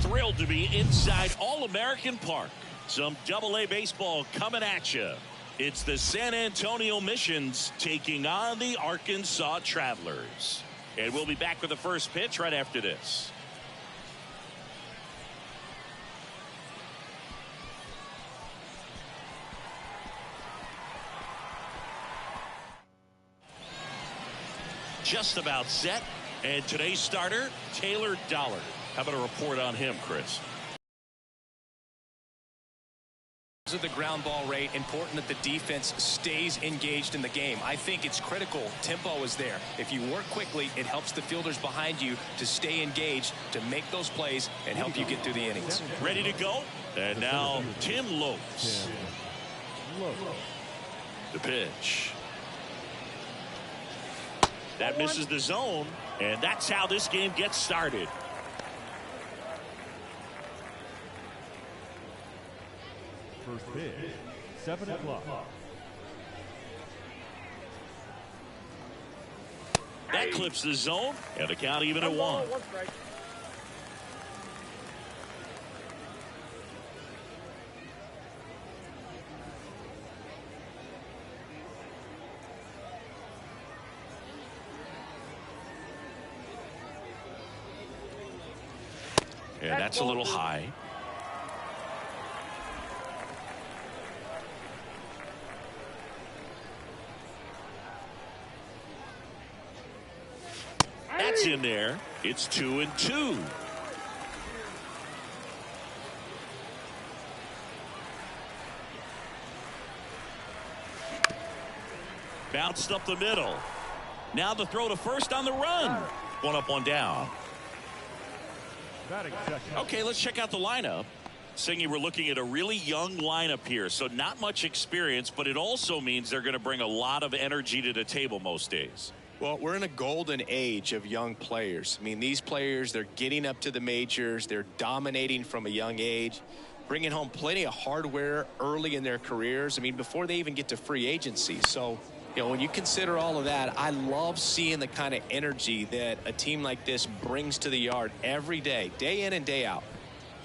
Thrilled to be inside All-American Park. Some Double-A baseball coming at you. It's the San Antonio Missions taking on the Arkansas Travelers. And we'll be back with the first pitch right after this. Just about set. And today's starter, Taylor Dollard. How about a report on him, Chris? Of the ground ball rate, important that the defense stays engaged in the game. I think it's critical. Tempo is there. If you work quickly, it helps the fielders behind you to stay engaged, to make those plays, and help you get through the innings. Ready to go? And now Tim Lopes. The pitch. That misses the zone, and that's how this game gets started. First pitch, 7 o'clock. That clips the zone, and the count even at 1. And that's a little high. That's in there. It's 2-2. Bounced up the middle. Now the throw to first on the run. One up, one down. Okay, let's check out the lineup. Singy, we're looking at a really young lineup here, so not much experience, but it also means they're going to bring a lot of energy to the table most days. Well, we're in a golden age of young players. I mean, these players, they're getting up to the majors. They're dominating from a young age, bringing home plenty of hardware early in their careers. I mean, before they even get to free agency. So, you know, when you consider all of that, I love seeing the kind of energy that a team like this brings to the yard every day, day in and day out.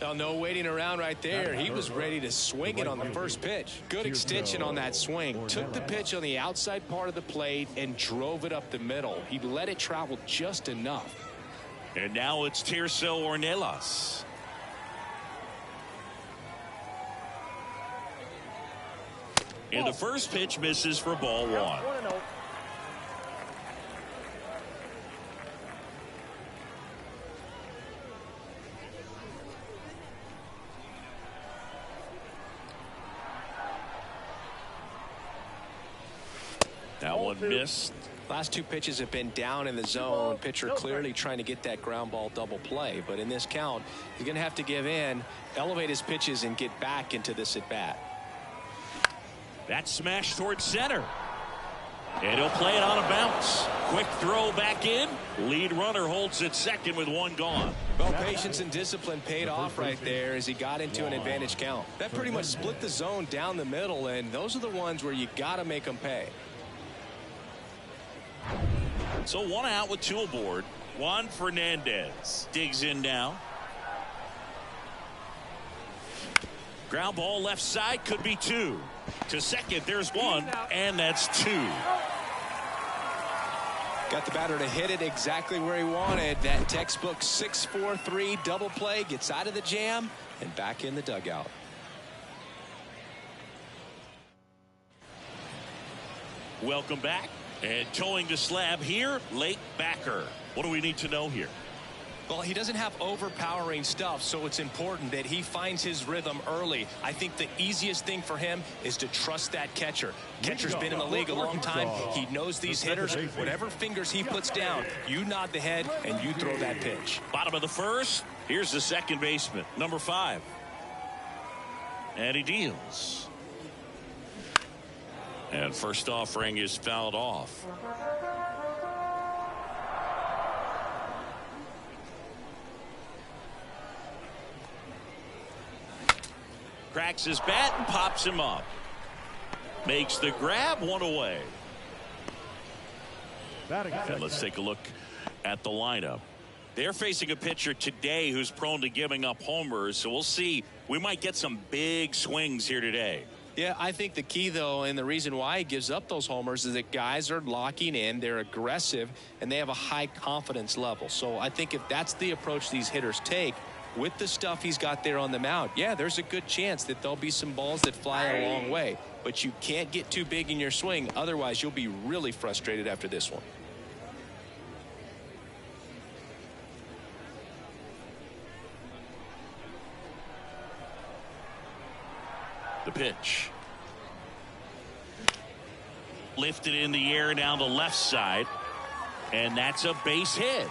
Well, no waiting around right there. He was ready to swing it on the first pitch. Good extension on that swing. Took the pitch on the outside part of the plate and drove it up the middle. He let it travel just enough. And now it's Tirso Ornelas. And the first pitch misses for ball 1. That one missed. Last two pitches have been down in the zone. Pitcher clearly trying to get that ground ball double play. But in this count, he's going to have to give in, elevate his pitches, and get back into this at bat. That smash towards center. And he'll play it on a bounce. Quick throw back in. Lead runner holds at second with one gone. Well, patience and discipline paid off right there as he got into an advantage count. That pretty much split the zone down the middle, and those are the ones where you got to make them pay. So one out with two aboard. Juan Fernandez digs in now. Ground ball left side, could be 2. To second, there's 1, and that's 2. Got the batter to hit it exactly where he wanted. That textbook 6-4-3 double play, gets out of the jam and back in the dugout. Welcome back. And towing the slab here, Lake Backer. What do we need to know here? Well, he doesn't have overpowering stuff, so it's important that he finds his rhythm early. I think the easiest thing for him is to trust that catcher. Catcher's been in the league a long time. He knows these hitters. Whatever fingers he puts down, you nod the head and you throw that pitch. Bottom of the first. Here's the second baseman, number 5. And he deals. And first offering is fouled off. Cracks his bat and pops him up. Makes the grab, 1 away. And let's take a look at the lineup. They're facing a pitcher today who's prone to giving up homers, so we'll see. We might get some big swings here today. Yeah, I think the key, though, and the reason why he gives up those homers is that guys are locking in, they're aggressive, and they have a high confidence level. So I think if that's the approach these hitters take, with the stuff he's got there on the mound, yeah, there's a good chance that there'll be some balls that fly a long way. But you can't get too big in your swing, otherwise you'll be really frustrated after this one. The pitch. Lifted in the air down the left side. And that's a base hit.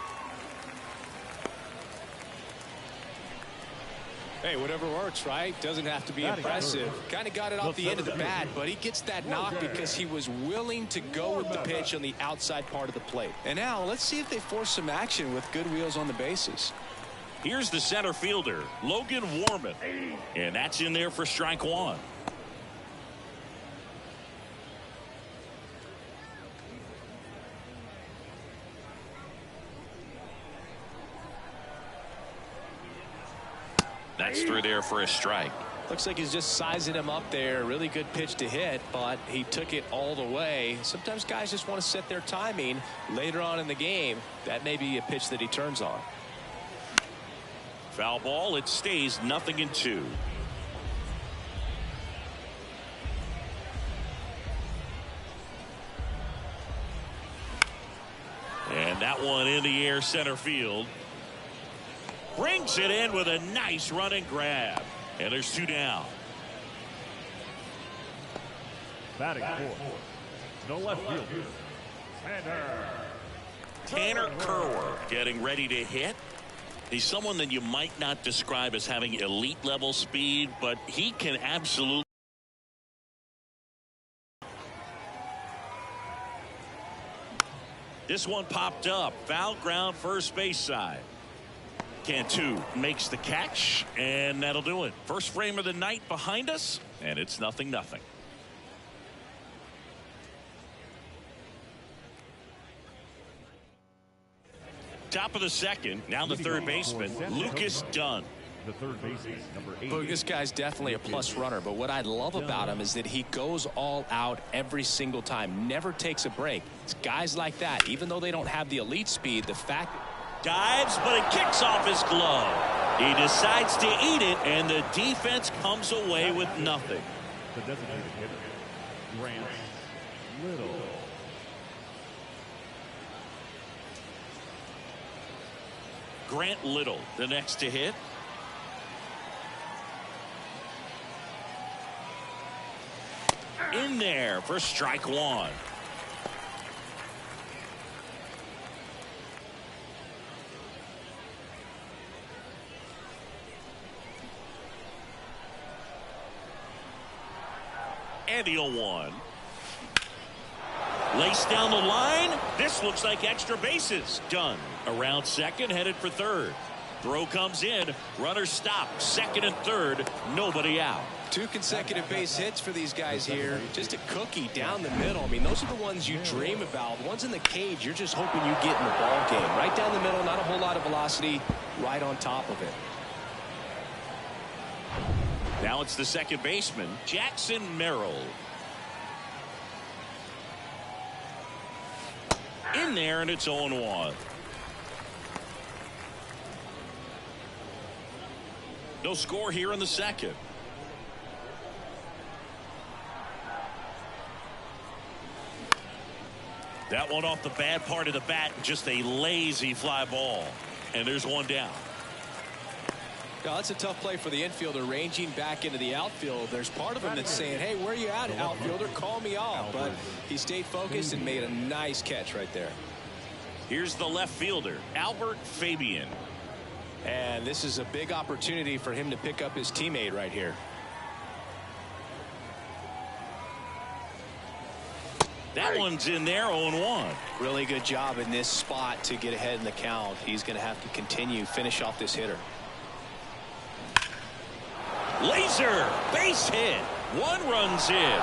Hey, whatever works, right? Doesn't have to be impressive. Kind of got it off the end of the bat, but he gets that knock because he was willing to go with the pitch on the outside part of the plate. And now let's see if they force some action with good wheels on the bases. Here's the center fielder, Logan Warman. And that's in there for strike one. That's through there for a strike. Looks like he's just sizing him up there. Really good pitch to hit, but he took it all the way. Sometimes guys just want to set their timing later on in the game. That may be a pitch that he turns on. Foul ball. It stays 0-2. And that one in the air center field. Brings it in with a nice running grab. And there's two down. Batting fourth, no left fielder, Tanner Kerwer getting ready to hit. He's someone that you might not describe as having elite level speed, but he can absolutely. This one popped up. Foul ground first base side. Cantu makes the catch, and that'll do it. First frame of the night behind us, and it's 0-0. Top of the second, now the third baseman, Lucas Dunn. The third baseman, number 8. Look, this guy's definitely a plus runner, but what I love about him is that he goes all out every single time, never takes a break. It's guys like that, even though they don't have the elite speed, the fact Dives, but it kicks off his glove. He decides to eat it, and the defense comes away with nothing. The designated hitter, Grant Little. Grant Little, the next to hit. In there for strike one. And the 0-1. Lace down the line. This looks like extra bases. Done. Around second, headed for third. Throw comes in. Runner stopped. Second and third. Nobody out. 2 consecutive base hits for these guys here. Just a cookie down the middle. I mean, those are the ones you dream about. Ones in the cage, you're just hoping you get in the ball game. Right down the middle, not a whole lot of velocity. Right on top of it. Now it's the second baseman, Jackson Merrill. In there, and it's 0-1. No score here in the second. That one off the bad part of the bat, just a lazy fly ball. And there's one down. Yeah, that's a tough play for the infielder, ranging back into the outfield. There's part of him that's saying, hey, where are you at, outfielder? Call me off. But he stayed focused and made a nice catch right there. Here's the left fielder, Albert Fabian. And this is a big opportunity for him to pick up his teammate right here. That one's in there, 0-1. Really good job in this spot to get ahead in the count. He's going to have to continue, finish off this hitter. Laser, base hit. One runs in.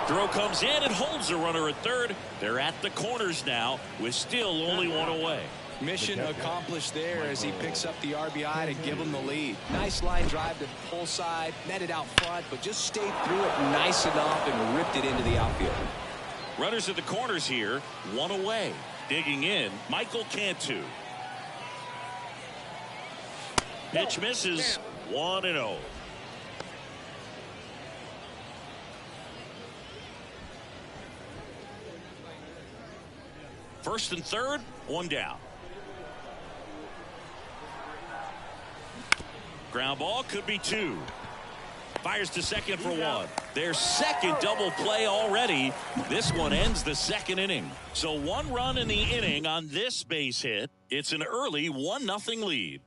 Throw comes in and holds the runner at third. They're at the corners now with still only one away. Mission accomplished there as he picks up the RBI to give him the lead. Nice line drive to pull side, netted out front, but just stayed through it nice enough and ripped it into the outfield. Runners at the corners here, one away. Digging in, Michael Cantu. Pitch misses, 1-0. First and third, one down. Ground ball, could be two. Fires to second for one. Their second double play already. This one ends the second inning. So 1 run in the inning on this base hit. It's an early 1-0 lead.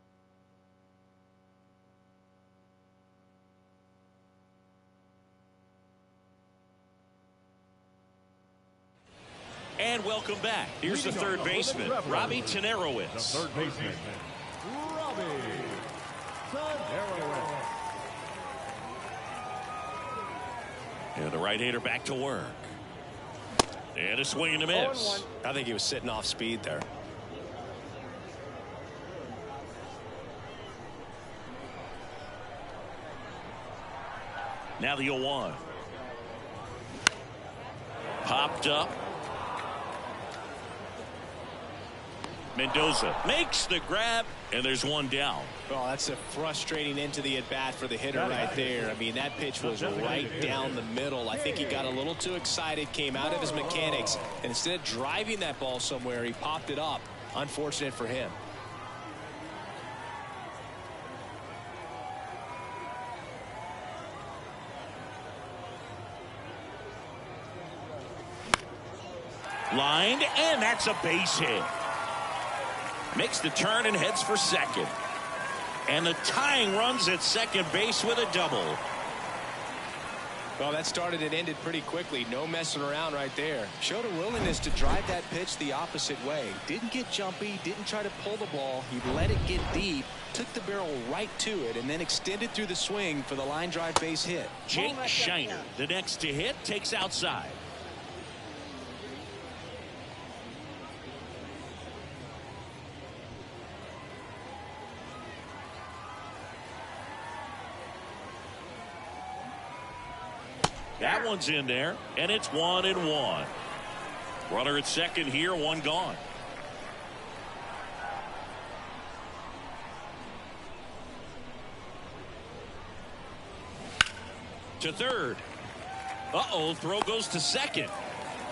And welcome back. Here's the third baseman, Robbie Tenerowicz. The third baseman, Robbie Tenerowicz. And the right-hander back to work. And a swing and a miss. I think he was sitting off speed there. Now the 0-1. Popped up. Mendoza makes the grab, and there's one down. Well, that's a frustrating end to the at-bat for the hitter right there. I mean, that pitch was right down the middle. I think he got a little too excited, came out of his mechanics, and instead of driving that ball somewhere, he popped it up. Unfortunate for him. Lined, and that's a base hit. Makes the turn and heads for second. And the tying runs at second base with a double. Well, that started and ended pretty quickly. No messing around right there. Showed a willingness to drive that pitch the opposite way. Didn't get jumpy, didn't try to pull the ball. He let it get deep, took the barrel right to it, and then extended through the swing for the line drive base hit. Jake Shiner, the next to hit, takes outside. That one's in there, and it's 1-1. Runner at second here, one gone. To third. Uh-oh, throw goes to second.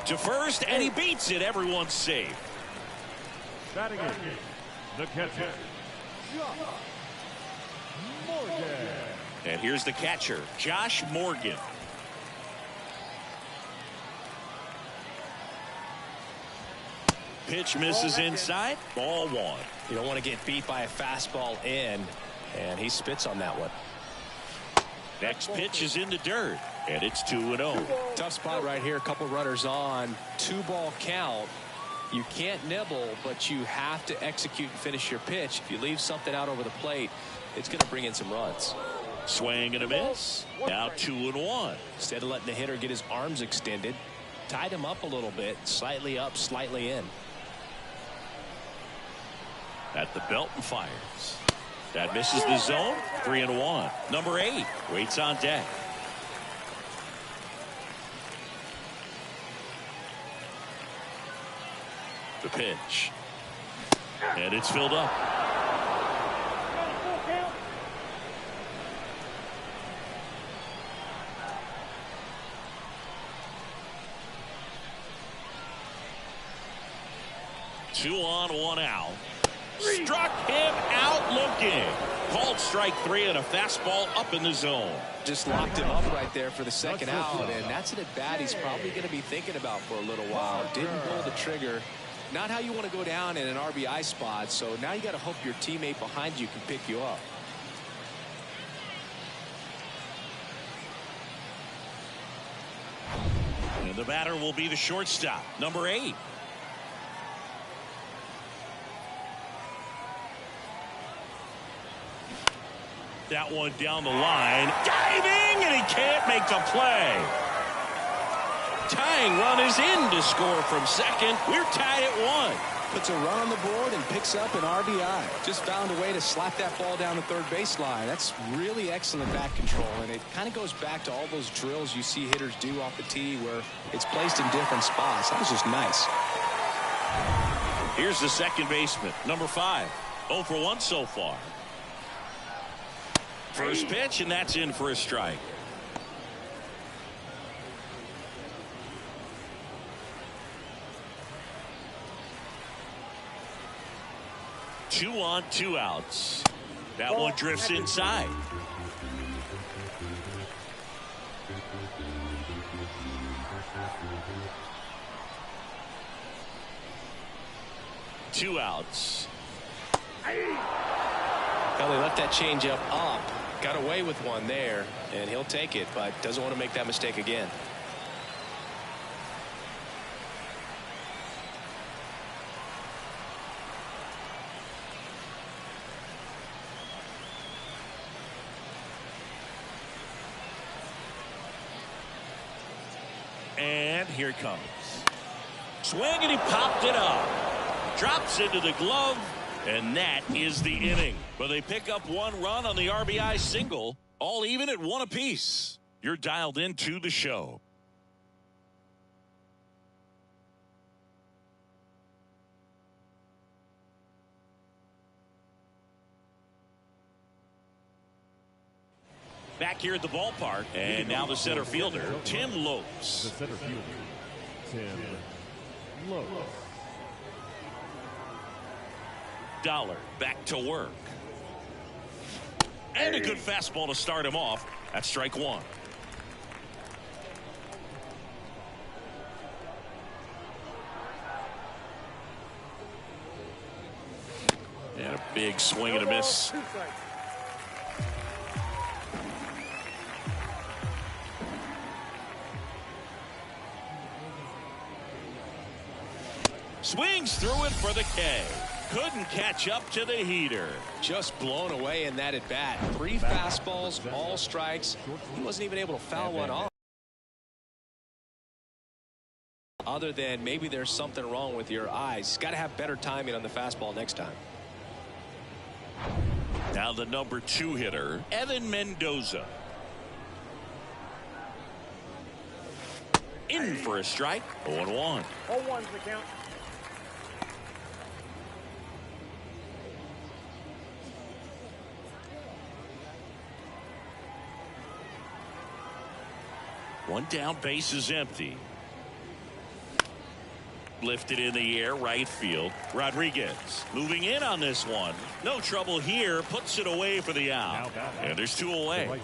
To first, and he beats it. Everyone's safe. Batting in, the catcher, Josh Morgan. And here's the catcher, Josh Morgan. Pitch misses inside, ball one. You don't want to get beat by a fastball in, and he spits on that one. Next pitch is in the dirt, and it's 2-0. Tough spot right here. A couple runners on. 2-ball count. You can't nibble, but you have to execute and finish your pitch. If you leave something out over the plate, it's going to bring in some runs. Swing and a miss. Now 2-1. Instead of letting the hitter get his arms extended, tied him up a little bit, slightly up, slightly in. At the belt and fires. That misses the zone. 3-1. Number 8 waits on deck. The pitch. And it's filled up. Two on, one out. Struck him out looking. Called strike 3 and a fastball up in the zone. Just locked him up right there for the second out, and that's an at-bat he's probably going to be thinking about for a little while. Didn't pull the trigger. Not how you want to go down in an RBI spot, so now you got to hope your teammate behind you can pick you up. And the batter will be the shortstop, number 8. That one down the line. Diving, and he can't make the play. Tying run is in to score from second. We're tied at 1. puts a run on the board and picks up an RBI. Just found a way to slap that ball down the third baseline. That's really excellent bat control, and it kind of goes back to all those drills you see hitters do off the tee where it's placed in different spots. That was just nice. Here's the second baseman, number 5. 0 for 1 so far. First pitch, and that's in for a strike. Two on, 2 outs. That one drifts inside. Two outs. Well, they left that changeup up. Got away with one there, and he'll take it, but doesn't want to make that mistake again. And here it comes. Swing, and he popped it up. Drops into the glove, and that is the inning. But they pick up 1 run on the RBI single, all even at 1 apiece. You're dialed into the show. Back here at the ballpark, and now the center fielder, Tim Lopes. The center fielder, Tim Lopes. Dollar back to work. And a good fastball to start him off. That's strike 1. And a big swing and a miss. Swings through it for the K. Couldn't catch up to the heater. Just blown away in that at bat. 3 fastballs, all strikes. He wasn't even able to foul one off. Other than maybe there's something wrong with your eyes. Got to have better timing on the fastball next time. Now the number 2 hitter, Evan Mendoza. In for a strike. 0-1. 0-1's the count. One down, base is empty. Lifted in the air, right field. Rodriguez moving in on this one. No trouble here. Puts it away for the out. And there's 2 away.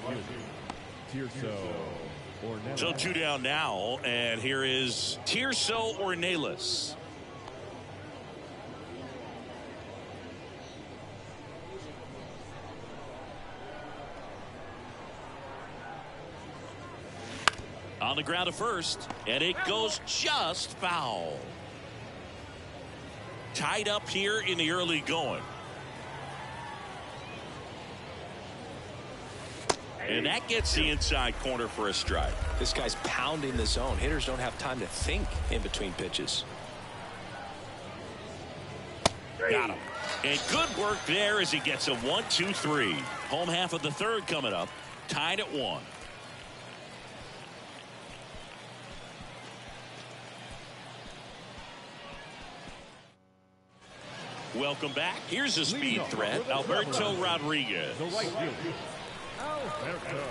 So 2 down now. And here is Tirso Ornelas. On the ground to first, and it goes just foul. Tied up here in the early going. And that gets the inside corner for a strike. This guy's pounding the zone. Hitters don't have time to think in between pitches. Got him. And good work there as he gets a 1-2-3. Home half of the third coming up. Tied at 1. Welcome back. Here's a speed threat, Alberto Rodriguez. The right fielder, Alberto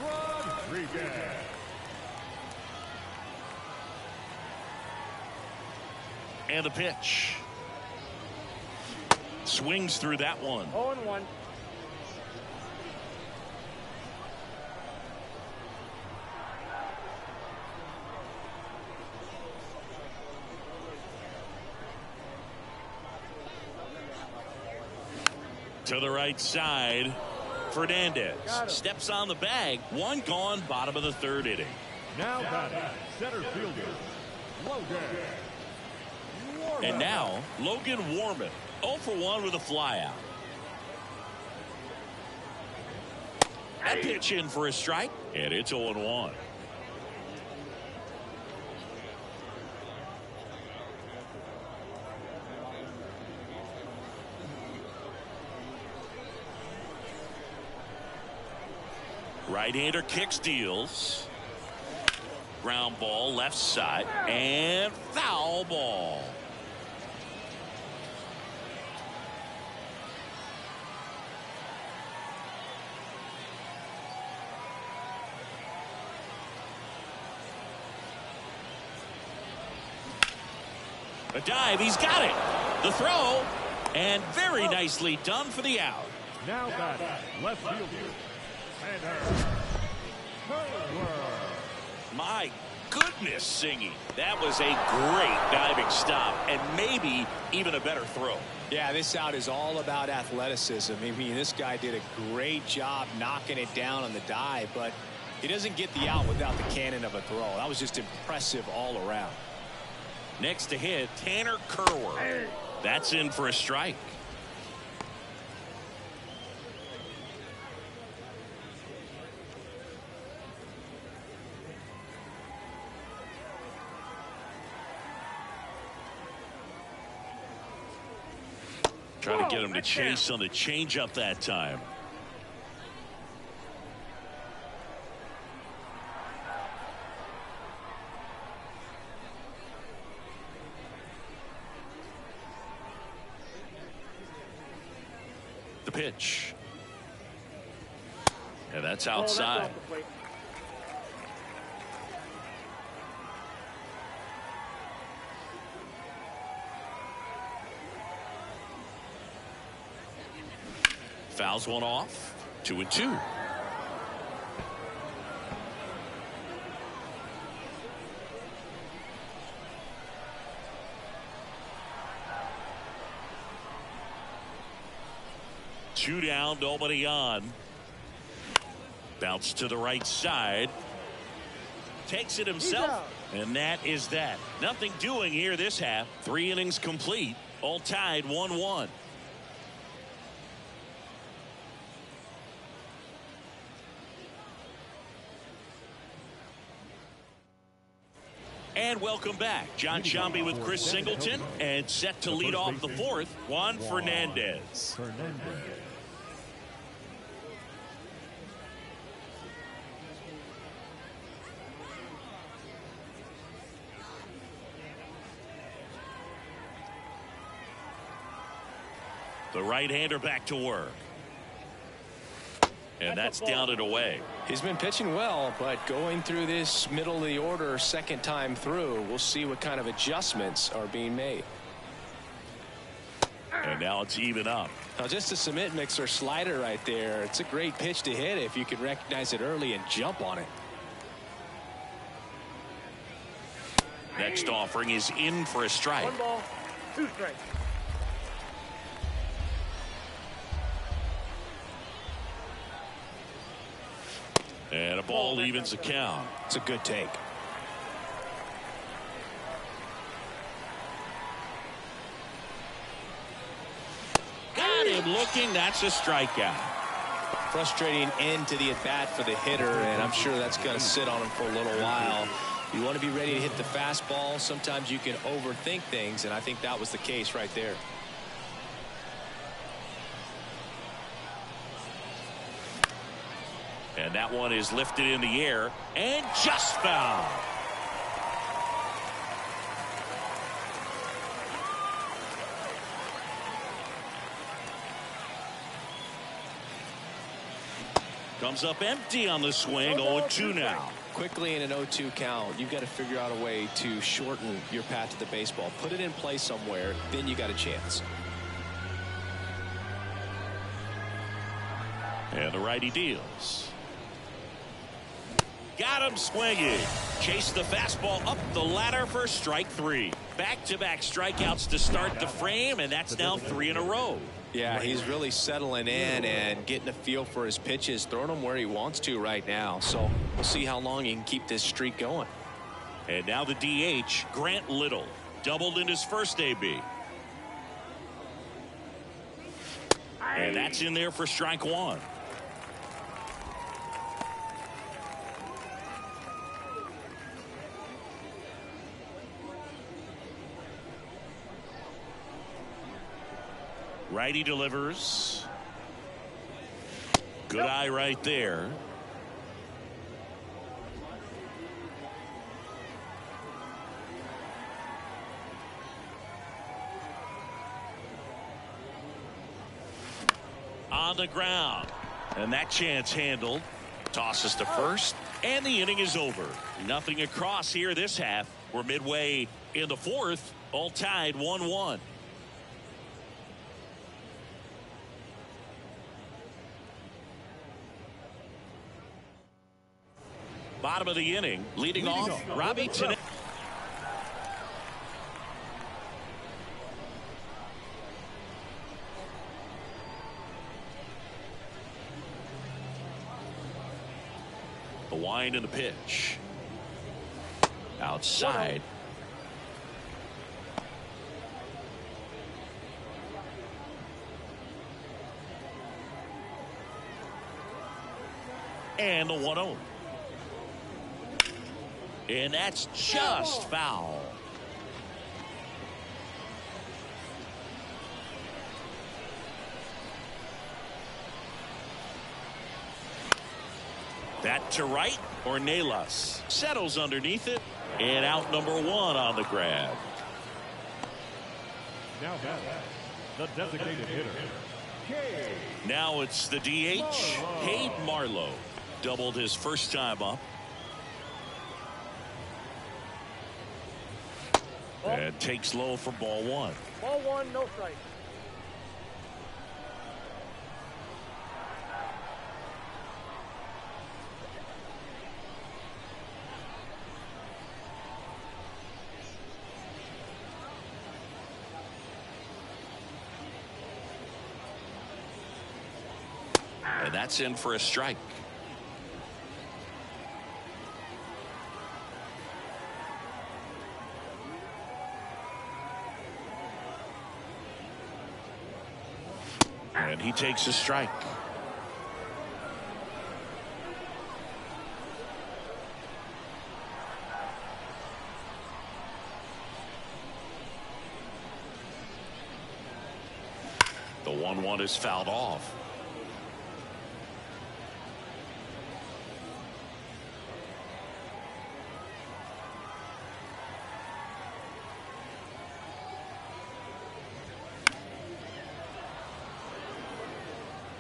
Rodriguez. And the pitch. Swings through that one. 0-1. To the right side, Fernandez steps on the bag. 1 gone, bottom of the 3rd inning. Now batting, center fielder, Logan Warman. And now, Logan Warman, 0 for 1 with a flyout. That pitch in for a strike, and it's 0-1. Right-hander kicks, deals. Ground ball left side and foul ball. A dive, he's got it. The throw, and very nicely done for the out. Now batting, left fielder, Tanner Kirwan. My goodness, singing. That was a great diving stop, and maybe even a better throw. Yeah, this out is all about athleticism. I mean, this guy did a great job knocking it down on the dive, but he doesn't get the out without the cannon of a throw. That was just impressive all around. Next to hit, Tanner Kirwan. That's in for a strike. Trying to get him to chase on the changeup that time. The pitch. And that's outside. Fouls one off. 2-2. Two down, nobody on. Bounce to the right side. Takes it himself. And that is that. Nothing doing here this half. 3 innings complete. All tied 1-1. And welcome back. John Sciambi with Chris Singleton, and set to lead off the fourth, Juan Fernandez. The right-hander back to work. And that's down and away. He's been pitching well, but going through this middle of the order second time through, we'll see what kind of adjustments are being made. And now it's even up. Now just a cement mixer slider right there. It's a great pitch to hit if you can recognize it early and jump on it. Next offering is in for a strike. 1 ball, 2 strikes. And a ball evens the count. It's a good take. Got him looking. That's a strikeout. Frustrating end to the at-bat for the hitter, and I'm sure that's going to sit on him for a little while. You want to be ready to hit the fastball. Sometimes you can overthink things, and I think that was the case right there. And that one is lifted in the air and just foul. Comes up empty on the swing. 0-2 now. Quickly in an 0-2 count, you've got to figure out a way to shorten your path to the baseball. Put it in play somewhere, then you got a chance. And the righty deals. Got him swinging. Chase the fastball up the ladder for strike 3. Back-to-back strikeouts to start the frame, and that's now 3 in a row. Yeah, he's really settling in and getting a feel for his pitches, throwing them where he wants to right now. So we'll see how long he can keep this streak going. And now the DH, Grant Little, doubled in his first AB. And that's in there for strike 1. Righty delivers. Good eye right there. on the ground. And that chance handled. Tosses to first. And the inning is over. Nothing across here this half. We're midway in the fourth. All tied 1-1. Bottom of the inning. Leading off, Robbie Tenay. The wind and the pitch. Outside. And the 1-0. And that's just foul. That to right. Ornelas settles underneath it. And out number 1 on the grab. Now the designated hitter. Now it's the DH. Cade Marlowe doubled his first time up. And takes low for ball 1. Ball 1, no strike. And that's in for a strike. And he takes a strike. The 1-1 is fouled off.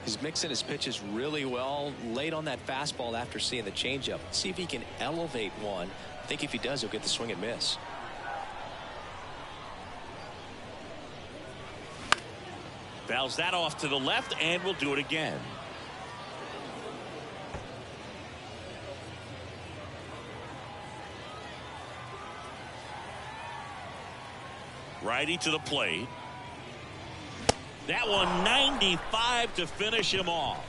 He's mixing his pitches really well. Late on that fastball after seeing the changeup. See if he can elevate one. I think if he does, he'll get the swing and miss. Fouls that off to the left, and will do it again. Righty to the plate. That one 95 to finish him off.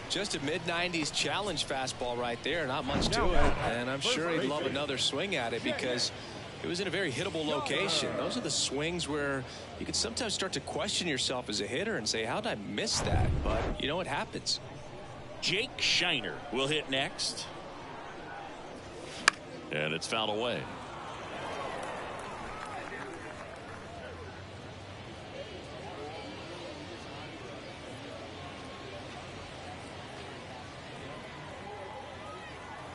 Just a mid-90s challenge fastball right there. Not much to it. And I'm sure he'd love another swing at it because it was in a very hittable location. Those are the swings where you can sometimes start to question yourself as a hitter and say, how did I miss that? But, you know, it happens. Jake Shiner will hit next. And it's fouled away.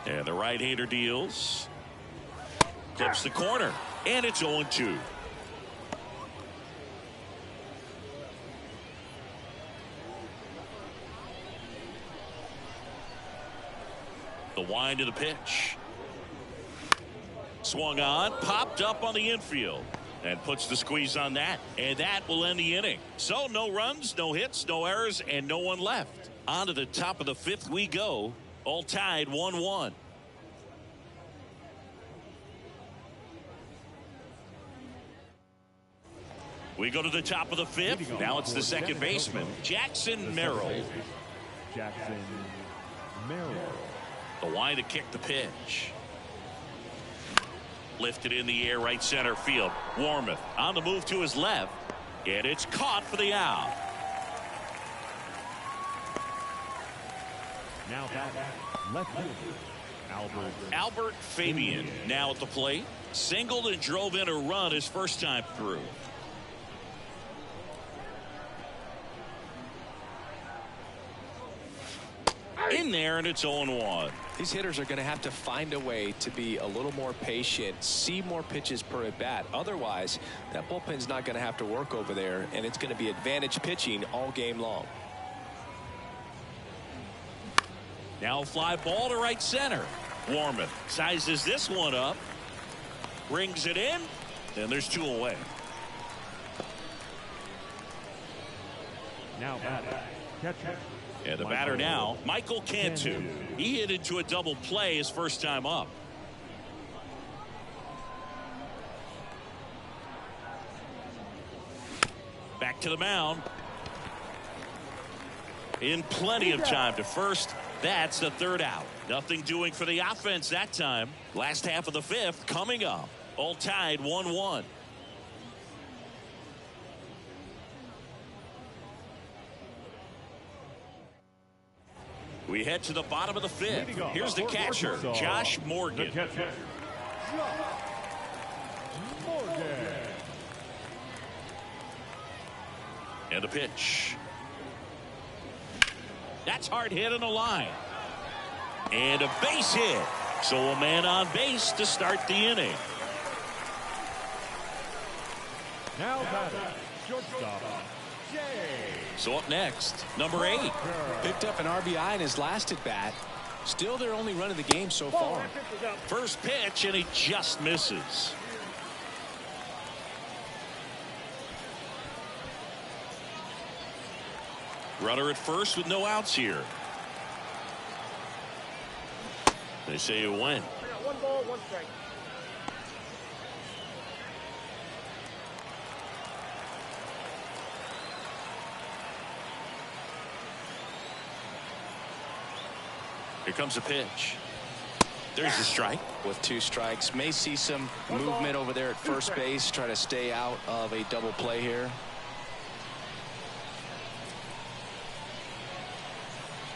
And the right-hander deals. Clips the corner. And it's 0-2. The wind of the pitch. Swung on. Popped up on the infield. And puts the squeeze on that. And that will end the inning. So no runs, no hits, no errors, and no one left. On to the top of the fifth we go. All tied 1-1. We go to the top of the fifth. Now it's the second baseman, Jackson Merrill. Jackson Merrill. The wind to kick the pitch. Lifted in the air, right center field. Warmoth on the move to his left. And it's caught for the out. Now back left fielder Albert Fabian now at the plate. Singled and drove in a run his first time through. In there, and it's 0-1. These hitters are going to have to find a way to be a little more patient, see more pitches per at bat. Otherwise, that bullpen's not going to have to work over there, and it's going to be advantage pitching all game long. Now fly ball to right center. Warman sizes this one up. Brings it in. And there's 2 away. Now batter, catcher. And the batter now, Michael Cantu. He hit into a double play his first time up. Back to the mound. In plenty of time to first. That's the 3rd out. Nothing doing for the offense that time. Last half of the 5th coming up. All tied 1-1. We head to the bottom of the 5th. Here's the catcher, Josh Morgan. And a pitch. That's hard hit on the line. And a base hit. So a man on base to start the inning. Now batter, shortstop, Jay. So up next, number 8. Picked up an RBI in his last at bat. Still their only run of the game so far. First pitch, and he just misses. Runner at first with no outs here. They say it went. 1 ball, 1 strike. Here comes a pitch. There's the strike. With 2 strikes, may see some movement over there at first base. Try to stay out of a double play here.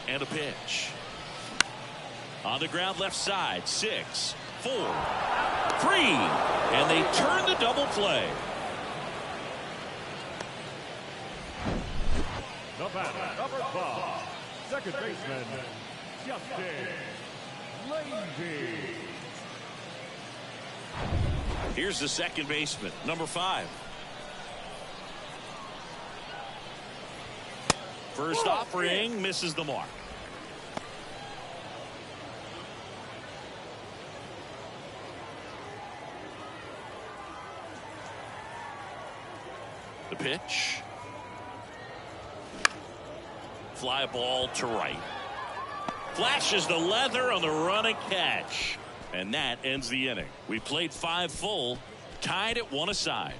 And a pitch. On the ground left side. 6, 4, 3. And they turn the double play. The batter, number 5, second baseman, Justin Lazy. Here's the second baseman, number 5. First offering misses the mark. The pitch. Fly ball to right. Flashes the leather on the running catch. And that ends the inning. We played 5 full, tied at 1 aside.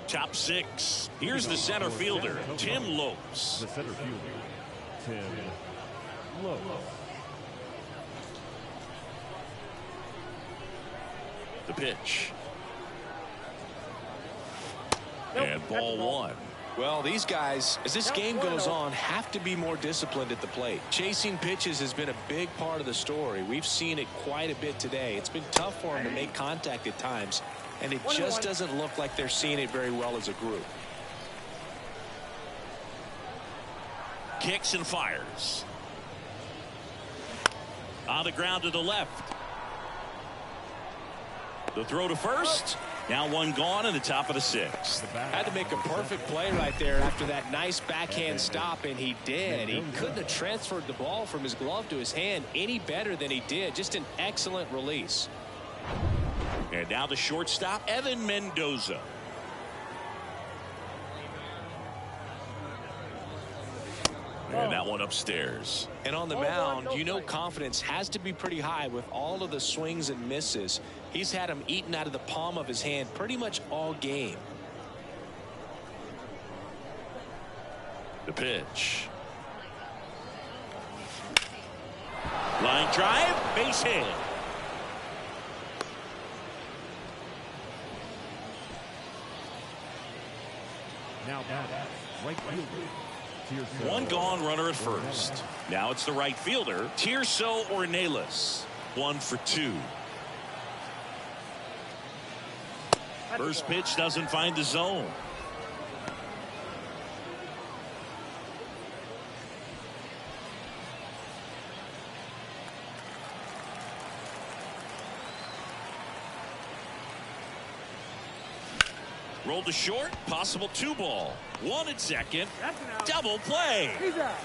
Top 6. Here's the center fielder, Tim Lopes. The center fielder, Tim Lopes. The pitch. And ball 1. Well, these guys, as this game goes on, have to be more disciplined at the plate. Chasing pitches has been a big part of the story. We've seen it quite a bit today. It's been tough for them to make contact at times, and it just doesn't look like they're seeing it very well as a group. Kicks and fires. On the ground to the left. The throw to first. Now 1 gone in the top of the 6th. Had to make a perfect play right there after that nice backhand stop, and he did. He couldn't have transferred the ball from his glove to his hand any better than he did. Just an excellent release. And now the shortstop, Evan Mendoza. And that one upstairs. And on the mound, you know confidence has to be pretty high with all of the swings and misses. He's had them eaten out of the palm of his hand pretty much all game. The pitch. Line drive, base hit. Now batter, right fielder. 1 gone, runner at first. Now it's the right fielder, Tirso Ornelas. 1 for 2. First pitch doesn't find the zone. Rolled to short. Possible 2-ball. 1 at second. Double play.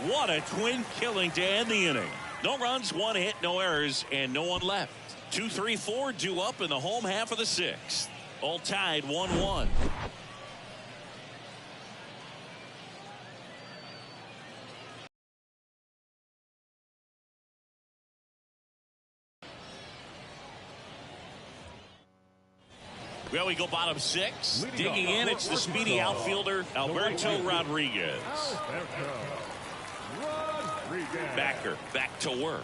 What a twin killing to end the inning. No runs, 1 hit, no errors, and no one left. 2, 3, 4 due up in the home half of the 6th. All tied 1-1. Well, we go bottom 6. Digging in, it's the speedy outfielder, Alberto Rodriguez. Backer back to work.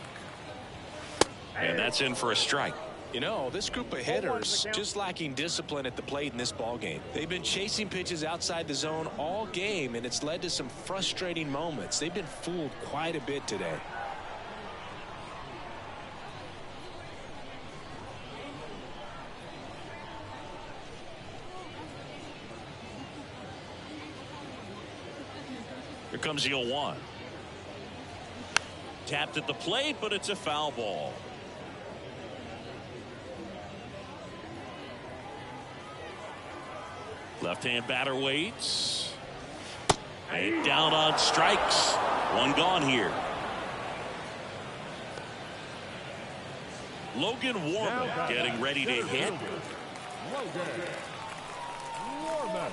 And that's in for a strike. You know, this group of hitters just lacking discipline at the plate in this ball game. They've been chasing pitches outside the zone all game, and it's led to some frustrating moments. They've been fooled quite a bit today. Here comes the 0-1. Tapped at the plate, but it's a foul ball. Left-hand batter waits. And down on strikes. 1 gone here. Logan Warman getting ready to hit. Logan Warman.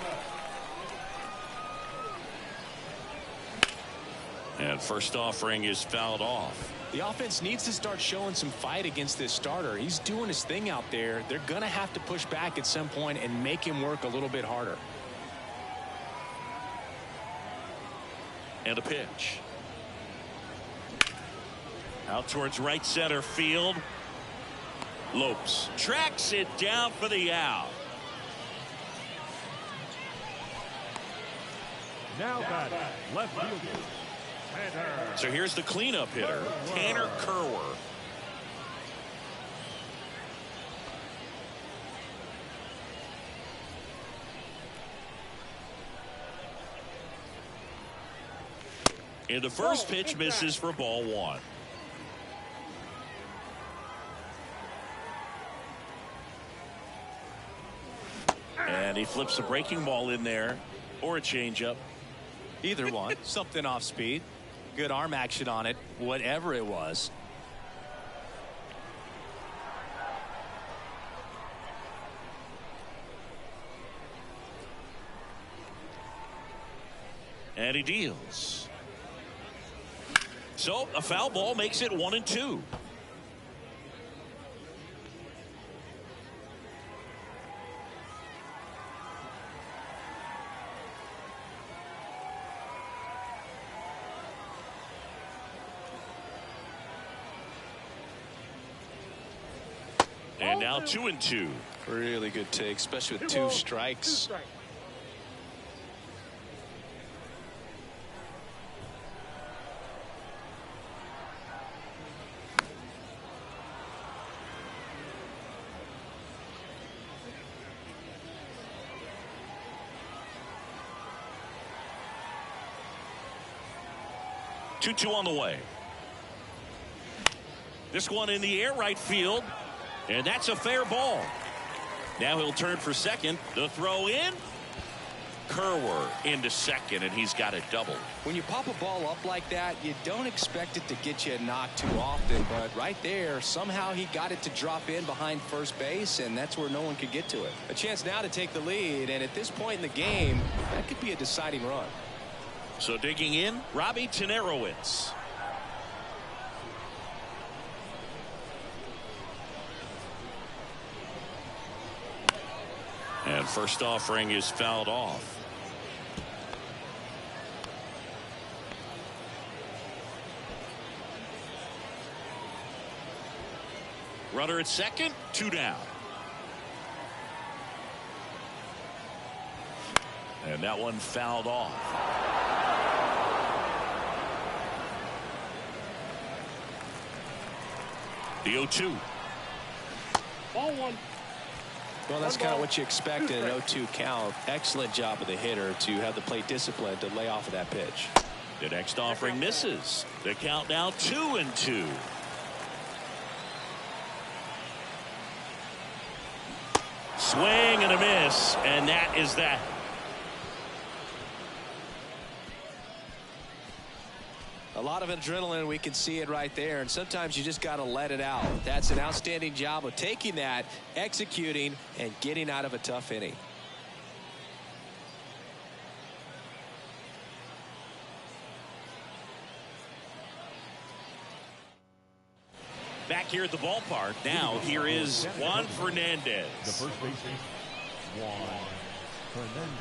And first offering is fouled off. The offense needs to start showing some fight against this starter. He's doing his thing out there. They're going to have to push back at some point and make him work a little bit harder. And a pitch. Out towards right center field. Lopes tracks it down for the out. Now batting, left fielder. So here's the cleanup hitter, Tanner Kerwer. And the first pitch misses for ball 1. And he flips a breaking ball in there, or a changeup. Either one. Something off speed. Good arm action on it, whatever it was. And he deals. So a foul ball makes it 1-2. And now 2-2. Really good take, especially with 2 strikes. Two on the way. This one in the air, right field. And that's a fair ball. Now he'll turn for second. The throw in. Kerwer into second, and he's got a double. When you pop a ball up like that, you don't expect it to get you a knock too often, but right there, somehow he got it to drop in behind first base, and that's where no one could get to it. A chance now to take the lead, and at this point in the game, that could be a deciding run. So digging in, Robbie Tenerowitz. And first offering is fouled off. Runner at second, 2 down. And that one fouled off. The 0-2. Ball 1. Well, that's kind of what you expect in an 0-2 count. Excellent job of the hitter to have the plate discipline to lay off of that pitch. The next offering misses. The count now 2-2. Swing and a miss, and that is that. A lot of adrenaline, we can see it right there, and sometimes you just got to let it out. That's an outstanding job of taking that, executing, and getting out of a tough inning. Back here at the ballpark, now here is Juan Fernandez. The first baseman, Juan Fernandez.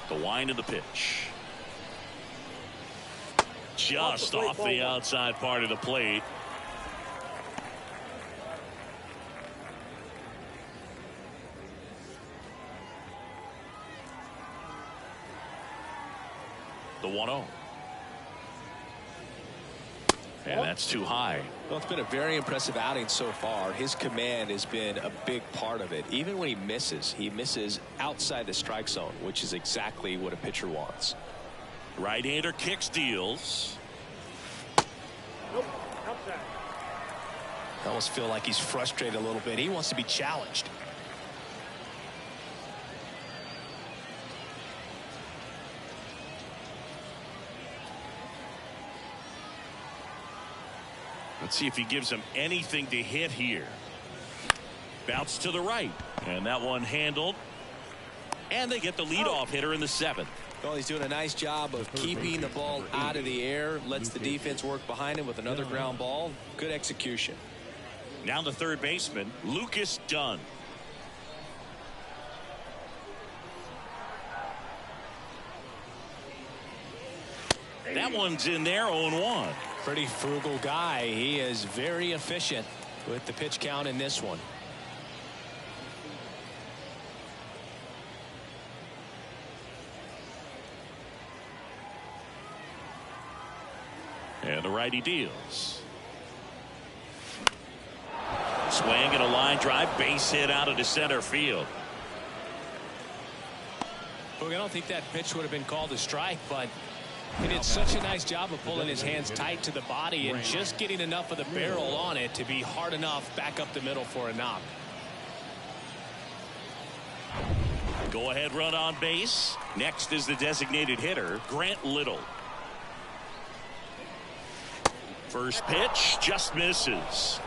The wind of the pitch. Just off the outside part of the plate. The 1-0. And that's too high. Well, it's been a very impressive outing so far. His command has been a big part of it. Even when he misses outside the strike zone, which is exactly what a pitcher wants. Right-hander kicks, deals. Nope, outside. I almost feel like he's frustrated a little bit. He wants to be challenged. Let's see if he gives him anything to hit here. Bounce to the right. And that one handled. And they get the leadoff hitter in the 7th. Well, he's doing a nice job of keeping the ball out of the air. Lets the defense work behind him with another ground ball. Good execution. Now the third baseman, Lucas Dunn. That one's in there, 0-1. Pretty frugal guy. He is very efficient with the pitch count in this one. And the righty deals. Swing and a line drive, base hit out into center field. Look, I don't think that pitch would have been called a strike, but he did such a nice job of pulling his hands tight to the body and just getting enough of the barrel on it to be hard enough back up the middle for a knock. Go ahead run on base. Next is the designated hitter, Grant Little. First pitch just misses.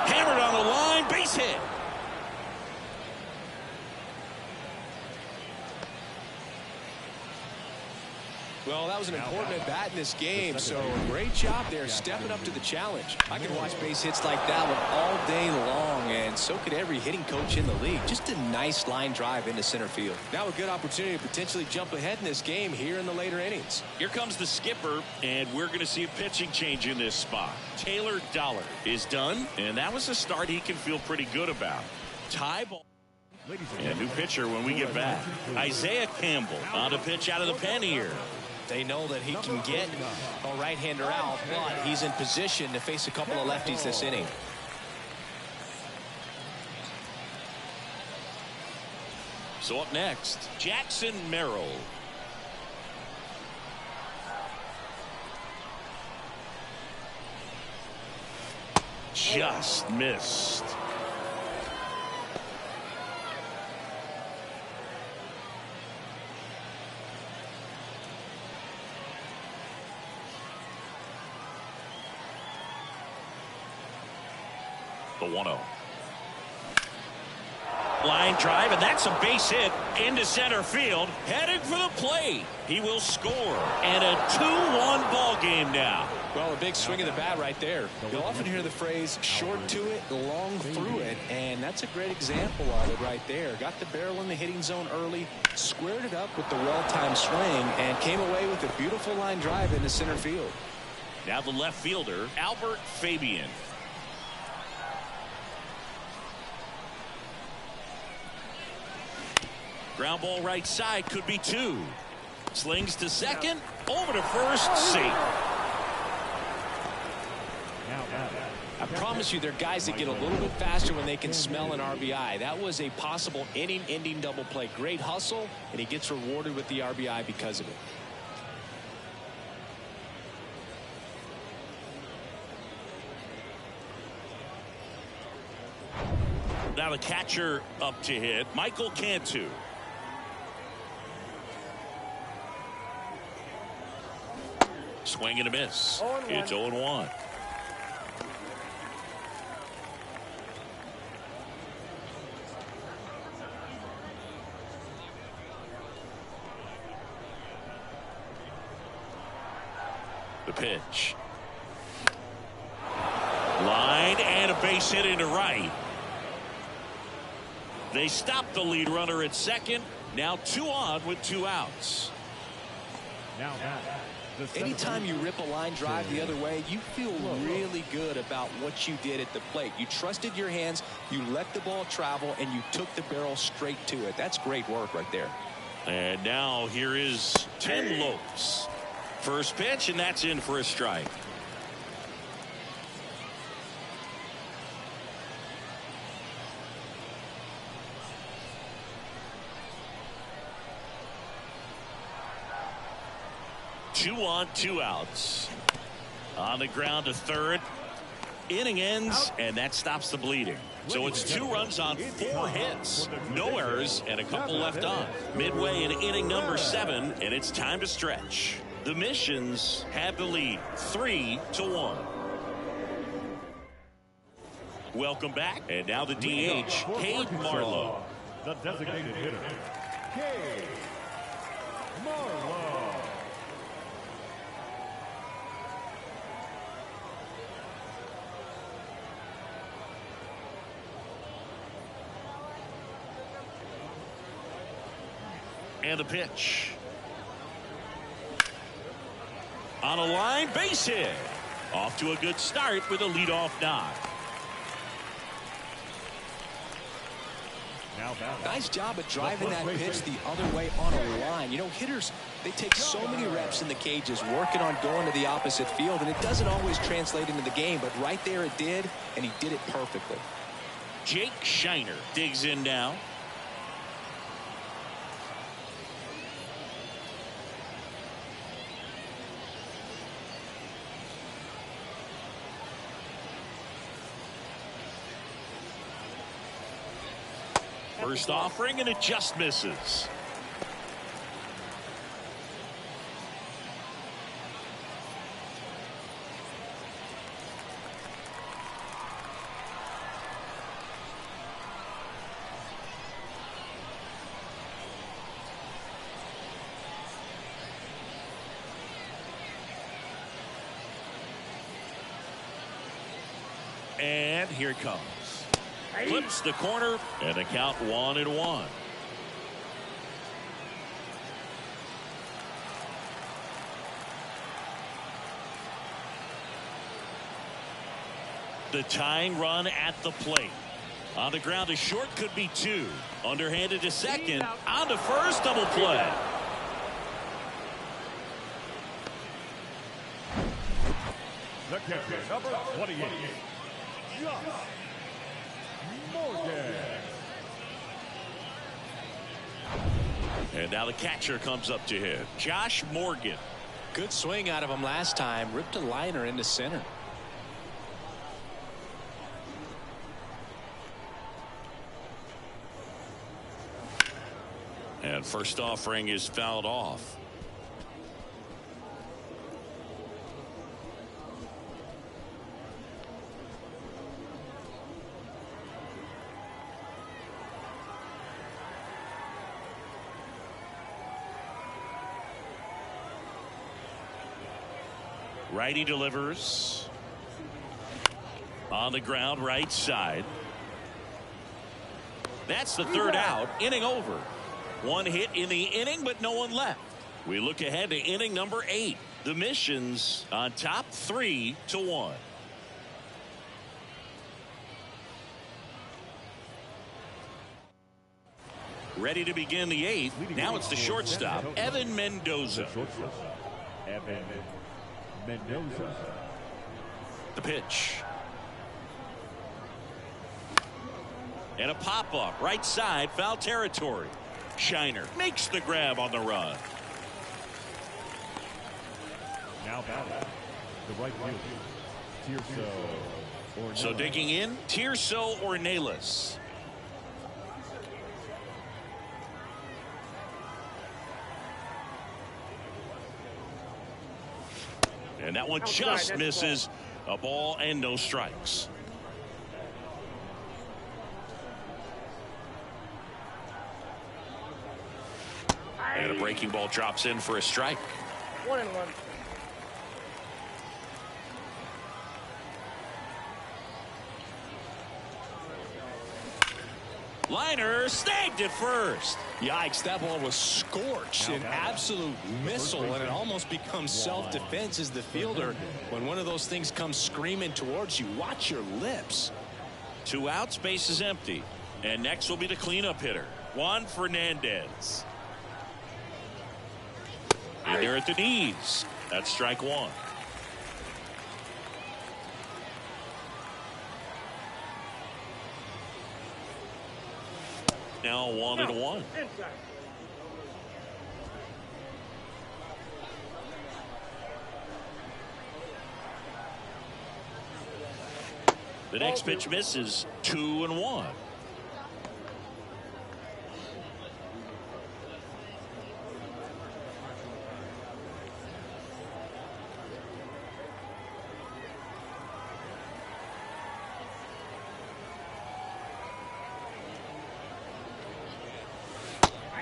Hammered on the line, base hit. Well, that was an important at bat in this game, so great job there stepping up to the challenge. I can watch base hits like that one all day long, and so could every hitting coach in the league. Just a nice line drive into center field. Now a good opportunity to potentially jump ahead in this game here in the later innings. Here comes the skipper, and we're going to see a pitching change in this spot. Taylor Dollar is done, and that was a start he can feel pretty good about. Tie ball. And new pitcher when we get back. Isaiah Campbell on to pitch out of the pen here. They know that he can get a right-hander out, but he's in position to face a couple of lefties this inning. So up next, Jackson Merrill. Just missed. The 1-0. Line drive, and that's a base hit into center field. Heading for the plate. He will score. And a 2-1 ball game now. Well, a big swing of the bat right there. You'll often hear the phrase short to it, long through it, and that's a great example of it right there. Got the barrel in the hitting zone early, squared it up with the well-timed swing, and came away with a beautiful line drive into center field. Now the left fielder, Albert Fabian. Ground ball right side, could be 2. Slings to second, over to first, safe. I promise you, there are guys that get a little bit faster when they can smell an RBI. That was a possible inning-ending double play. Great hustle, and he gets rewarded with the RBI because of it. Now the catcher up to hit, Michael Cantu. Swing and a miss. It's 0-1. The pitch. Line and a base hit into right. They stop the lead runner at second. Now 2 on with 2 outs. Now anytime you rip a line drive the other way, you feel really good about what you did at the plate. You trusted your hands, you let the ball travel, and you took the barrel straight to it. That's great work right there. And now here is Tim Lopes. First pitch, and that's in for a strike. Two on, 2 outs. On the ground to third. Inning ends, and that stops the bleeding. So it's 2 runs on 4 hits. No errors, and a couple left on. Midway in inning number 7, and it's time to stretch. The Missions have the lead, 3-1. Welcome back, and now the DH, Cade Marlowe. The designated hitter, Cade Marlowe. And the pitch. On a line, base hit. Off to a good start with a leadoff knock. Nice job of driving that pitch the other way on a line. You know, hitters, they take so many reps in the cages working on going to the opposite field, and it doesn't always translate into the game, but right there it did, and he did it perfectly. Jake Shiner digs in now. First offering, and it just misses. And here it comes. Flips the corner, and a count 1-1. The tying run at the plate. On the ground to short, could be 2. Underhanded to second. On to first, double play. The catcher, number 28, Josh Morgan. And now the catcher comes up to him, Josh Morgan. Good swing out of him last time. Ripped a liner into center. And first offering is fouled off. Righty delivers. On the ground, right side. That's the third out. Inning over. 1 hit in the inning, but no one left. We look ahead to inning number 8. The Missions on top 3-1. Ready to begin the 8th. Now it's the shortstop, Evan Mendoza. Evan Mendoza. The pitch. And a pop-up right side, foul territory. Shiner makes the grab on the run. Now batting, the right fielder, Tirso Ornelas. So digging in, Tirso Ornelas. And that one just misses. A ball and no strikes. And a breaking ball drops in for a strike. 1-1. Liner snagged it first. Yikes, that ball was scorched, an absolute missile, and it almost becomes self-defense as the fielder. When one of those things comes screaming towards you, watch your lips. 2 outs, base is empty. And next will be the cleanup hitter, Juan Fernandez. And they're at the knees. That's strike 1. Now 1-1. The next pitch misses. 2-1.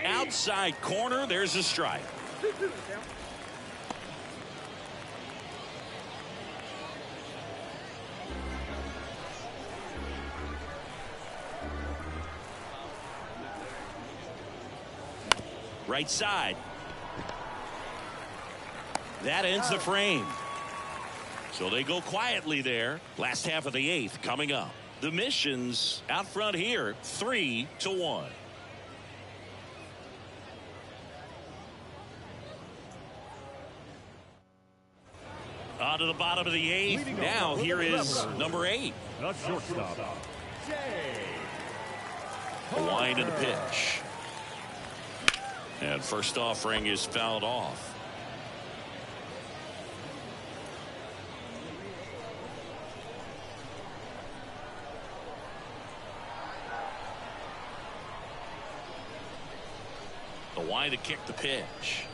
Outside corner, there's a strike. Right side. That ends the frame. So they go quietly there. Last half of the 8th coming up. The Missions out front here, 3-1. On to the bottom of the 8th. Now here is number 8. The shortstop, Jay. The line and the pitch. And first offering is fouled off. The wide to kick the pitch.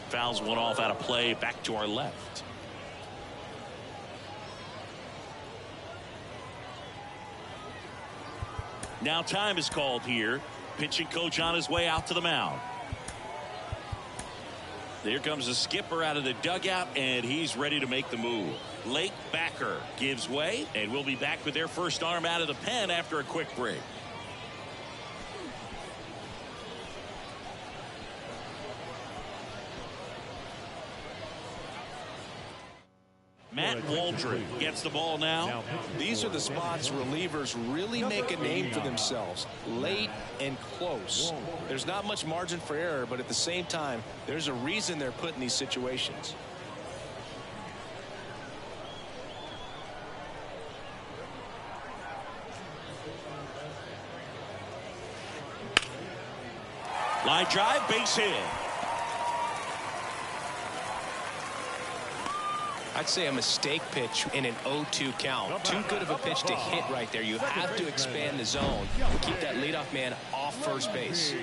Fouls one off out of play, back to our left. Now time is called here. Pitching coach on his way out to the mound. There comes the skipper out of the dugout, and he's ready to make the move. Lake Backer gives way, and we'll be back with their first arm out of the pen after a quick break. Matt Waldron gets the ball now. These are the spots relievers really make a name for themselves. Late and close. There's not much margin for error, but at the same time, there's a reason they're put in these situations. Line drive, base hit. I'd say a mistake pitch in an 0-2 count. Too good of a pitch to hit right there. You have to expand the zone and keep that leadoff man off first base.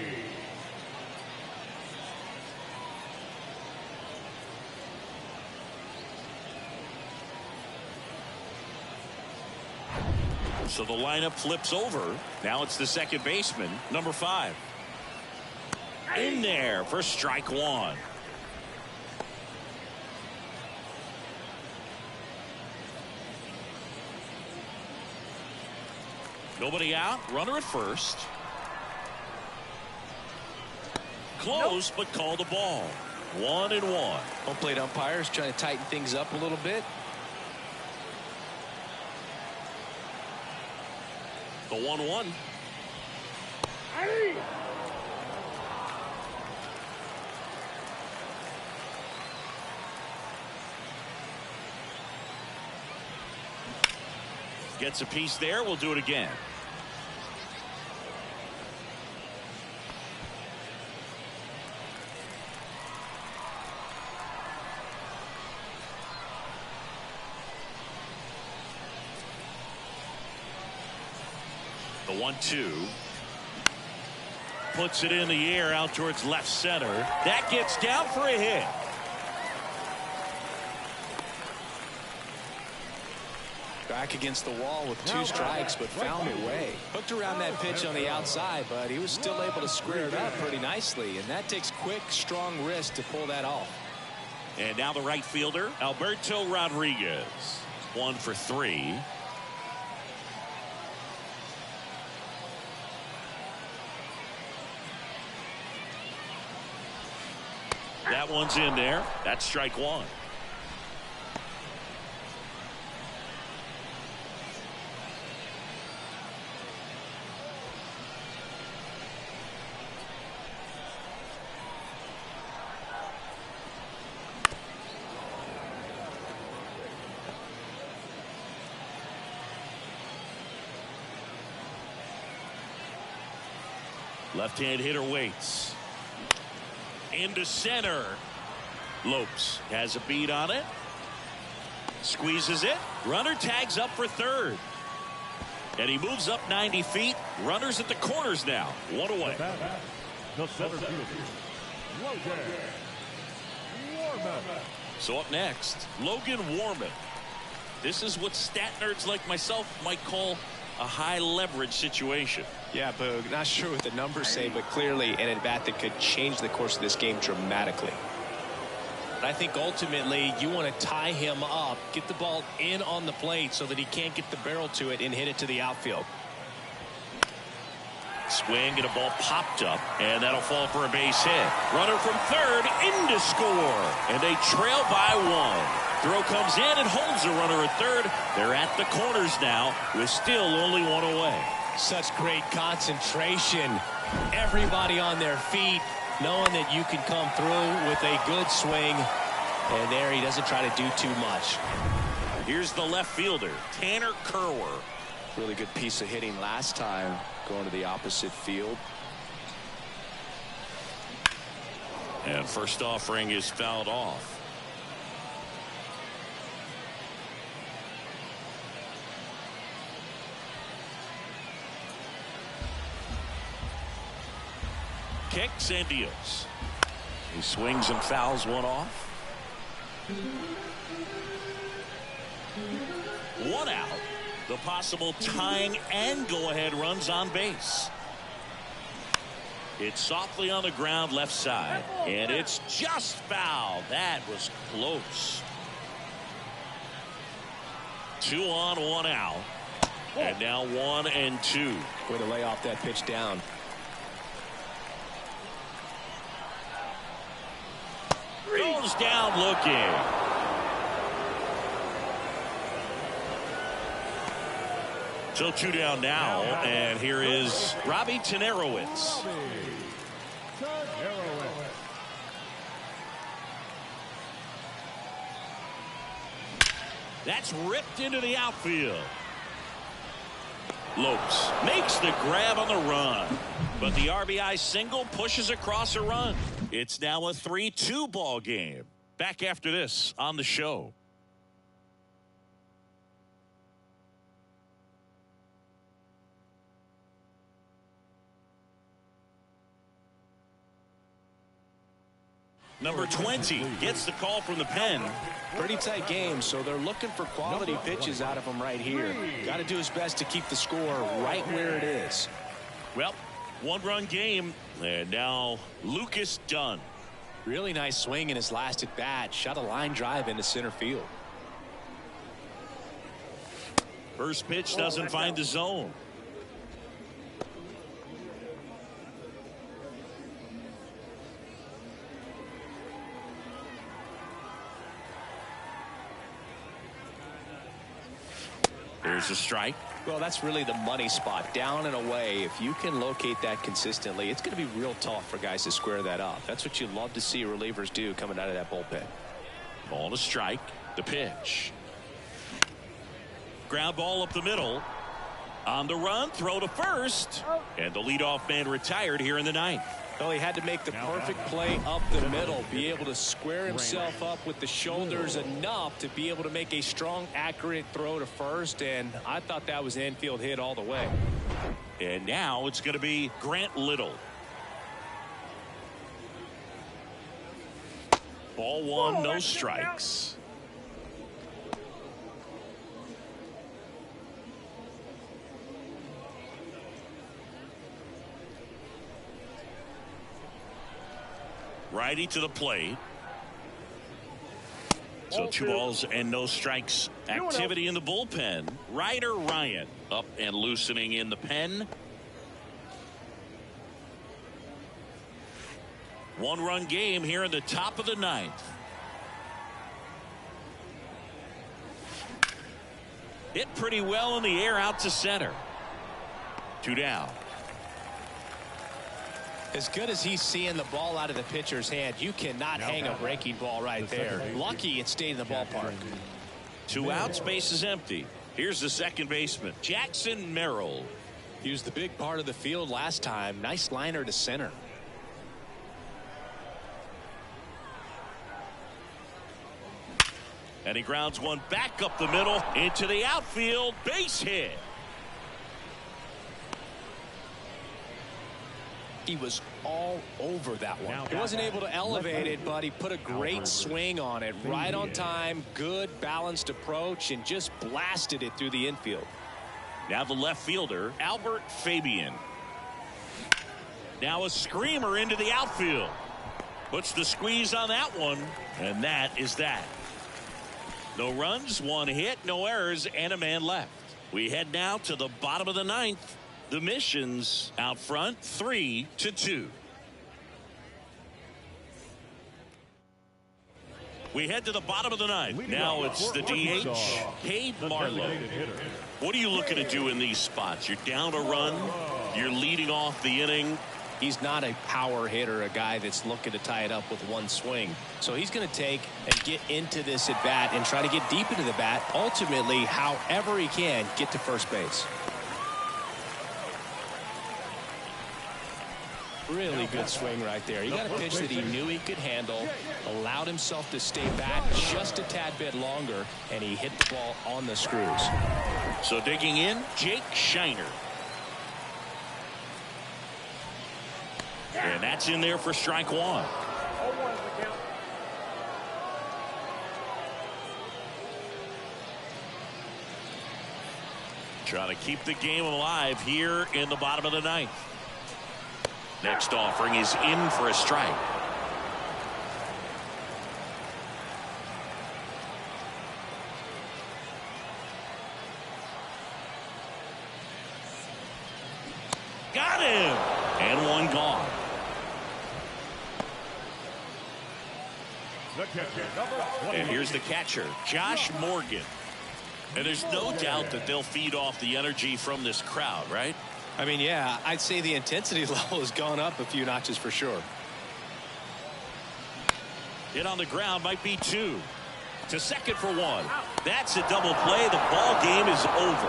So the lineup flips over. Now it's the second baseman, number 5. In there for strike 1. Nobody out. Runner at first. Close, but called a ball. 1-1. Home plate umpires trying to tighten things up a little bit. The 1-1. Gets a piece there. We'll do it again. 1-2. Puts it in the air out towards left center. That gets down for a hit. Back against the wall with 2 strikes, but found a way. Hooked around that pitch on the outside, but he was still able to square it up pretty nicely. And that takes quick, strong wrist to pull that off. And now the right fielder, Alberto Rodriguez. 1 for 3. That one's in there. That's strike 1. Left-hand hitter waits. Into center. Lopes has a beat on it. Squeezes it. Runner tags up for third. And he moves up 90 feet. Runners at the corners now. 1 away. The center fielder, Logan Warman. So up next, Logan Warman. This is what stat nerds like myself might call a high leverage situation. Yeah, Boog, not sure what the numbers say, but clearly an at-bat that could change the course of this game dramatically. I think ultimately you want to tie him up, get the ball in on the plate so that he can't get the barrel to it and hit it to the outfield. Swing and a ball popped up, and that'll fall for a base hit. Runner from third in to score, and they trail by 1. Throw comes in and holds the runner at third. They're at the corners now with still only 1 away. Such great concentration. Everybody on their feet, knowing that you can come through with a good swing. And there he doesn't try to do too much. Here's the left fielder, Tanner Kerwer. Really good piece of hitting last time, going to the opposite field. And first offering is fouled off. Kicks and deals. He swings and fouls 1 off. 1 out. The possible tying and go-ahead runs on base. It's softly on the ground left side, and it's just foul. That was close. 2 on, 1 out, and now 1 and 2. Way to lay off that pitch down. Goes down looking. So 2 down now, and here is Robbie Tenerowicz. That's ripped into the outfield. Lopes makes the grab on the run, but the RBI single pushes across a run. It's now a 3-2 ball game. Back after this on the show. Number 20 gets the call from the pen. Pretty tight game, so they're looking for quality pitches out of him right here. Got to do his best to keep the score right where it is. Well, 1-run game, and now Lucas Dunn. Really nice swing in his last at bat. Shot a line drive into center field. First pitch doesn't find the zone. There's a strike. Well, that's really the money spot, down and away. If you can locate that consistently, it's going to be real tough for guys to square that up. That's what you love to see relievers do coming out of that bullpen. Ball to strike. The pitch. Ground ball up the middle. On the run, throw to first. And the leadoff man retired here in the 9th. Well, he had to make the perfect play up the middle, be able to square himself up with the shoulders enough to be able to make a strong, accurate throw to first, and I thought that was an infield hit all the way. And now it's going to be Grant Little. Ball one, no strikes. Righty to the plate. So 2 balls and no strikes. Activity in the bullpen. Ryder Ryan up and loosening in the pen. 1-run game here in the top of the 9th. Hit pretty well in the air out to center. 2 down. As good as he's seeing the ball out of the pitcher's hand, you cannot hang a breaking ball right there. Lucky it stayed in the ballpark. 2 outs, base is empty. Here's the second baseman, Jackson Merrill. He was the big part of the field last time. Nice liner to center. And he grounds one back up the middle into the outfield. Base hit. He was all over that one. He wasn't able to elevate it, but he put a great swing on it. Right on time, good balanced approach, and just blasted it through the infield. Now the left fielder, Albert Fabian. Now a screamer into the outfield. Puts the squeeze on that one, and that is that. No runs, 1 hit, no errors, and a man left. We head now to the bottom of the 9th. The Missions out front 3-2. We head to the bottom of the 9th. Now it's the DH, Cade Marlowe. What are you looking to do in these spots? You're down a run. You're leading off the inning. He's not a power hitter, a guy that's looking to tie it up with one swing. So he's going to take and get into this at bat and try to get deep into the bat. Ultimately, however he can, get to first base. Really good swing right there. He got a pitch that he knew he could handle, allowed himself to stay back just a tad bit longer, and he hit the ball on the screws. So digging in, Jake Shiner. And that's in there for strike 1. Trying to keep the game alive here in the bottom of the 9th. Next offering is in for a strike. Got him. And 1 gone. And here's the catcher, Josh Morgan. And there's no doubt that they'll feed off the energy from this crowd, right? I mean, yeah, I'd say the intensity level has gone up a few notches for sure. Hit on the ground, might be 2. To second for 1. That's a double play. The ball game is over.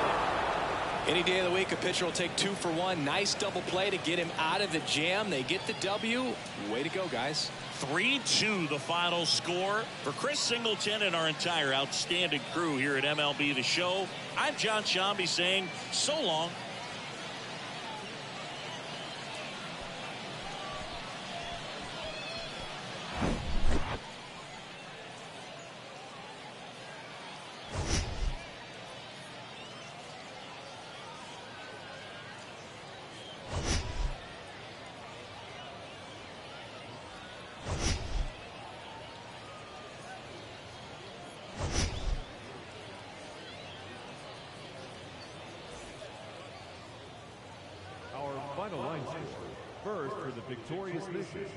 Any day of the week, a pitcher will take 2 for 1. Nice double play to get him out of the jam. They get the W. Way to go, guys. 3-2 the final score. For Chris Singleton and our entire outstanding crew here at MLB The Show, I'm John Shambi saying so long. Final line score. First for the victorious Missions,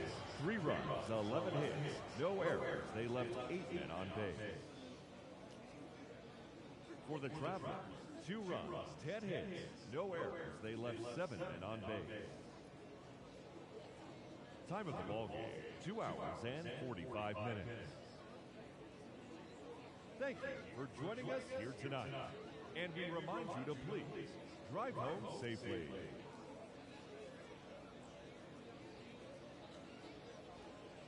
3 runs, 11 hits, no errors. They left 8 men on base. For the Travelers, 2 runs, 10 hits, no errors. They left 7 men on base. Time of the ball game, 2 hours and 45 minutes. Thank you for joining us here tonight. And we remind you to please drive home safely.